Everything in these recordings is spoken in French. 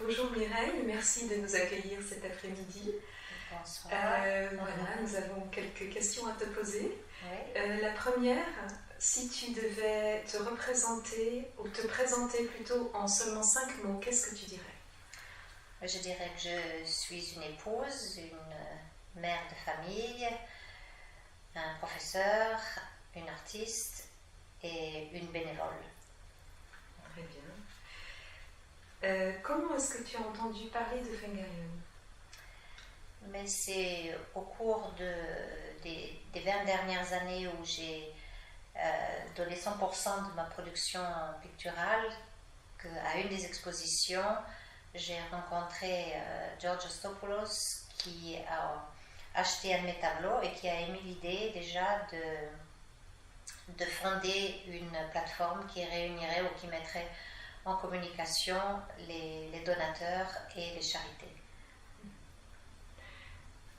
Bonjour Mireille, merci de nous accueillir cet après-midi. Bonsoir. Voilà, nous avons quelques questions à te poser. Oui. La première, si tu devais te représenter ou te présenter plutôt en seulement 5 mots, qu'est-ce que tu dirais? Je dirais que je suis une épouse, une mère de famille, un professeur, une artiste et une bénévole. Très bien. Comment est-ce que tu as entendu parler de Fengarion? Mais c'est au cours des 20 dernières années où j'ai donné 100% de ma production picturale qu'à une des expositions, j'ai rencontré George Ostopoulos qui a acheté un de mes tableaux et qui a émis l'idée déjà de fonder une plateforme qui réunirait ou qui mettrait en communication les donateurs et les charités.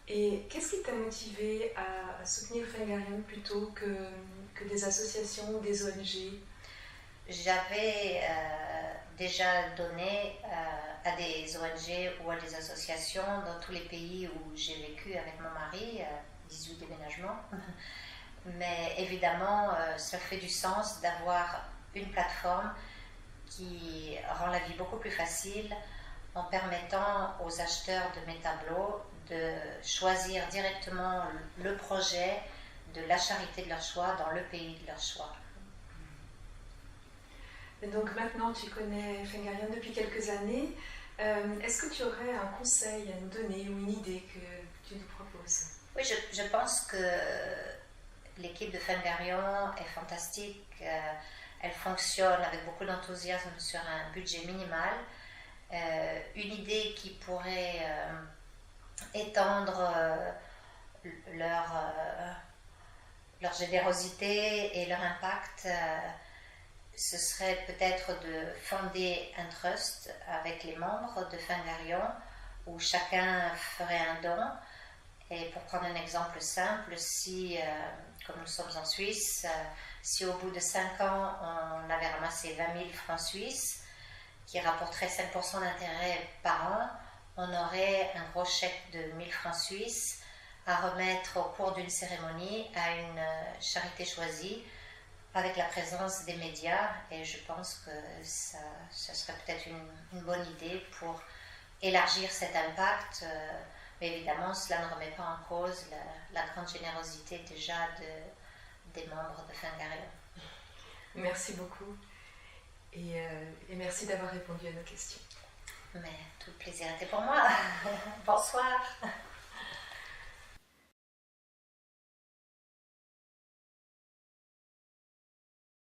Et qu'est-ce qui t'a motivé à soutenir Fengarion plutôt que des associations ou des ONG? J'avais déjà donné à des ONG ou à des associations dans tous les pays où j'ai vécu avec mon mari, 18 déménagements. Mais évidemment, ça fait du sens d'avoir une plateforme qui rend la vie beaucoup plus facile en permettant aux acheteurs de mes tableaux de choisir directement le projet de la charité de leur choix dans le pays de leur choix. Et donc maintenant tu connais Fengarion depuis quelques années. Est-ce que tu aurais un conseil à nous donner ou une idée que tu nous proposes? Oui, je pense que l'équipe de Fengarion est fantastique. Elle fonctionne avec beaucoup d'enthousiasme sur un budget minimal. Une idée qui pourrait étendre leur générosité et leur impact, ce serait peut-être de fonder un trust avec les membres de Fengarion où chacun ferait un don. Et pour prendre un exemple simple, si, comme nous sommes en Suisse, si au bout de 5 ans on avait ramassé 20 000 francs suisses qui rapporteraient 5% d'intérêt par an, on aurait un gros chèque de 1 000 francs suisses à remettre au cours d'une cérémonie à une charité choisie avec la présence des médias, et je pense que ça serait peut-être une bonne idée pour élargir cet impact, mais évidemment cela ne remet pas en cause la grande générosité déjà des membres de Fengarion. Merci beaucoup et merci d'avoir répondu à nos questions. Mais tout le plaisir était pour moi. Bonsoir.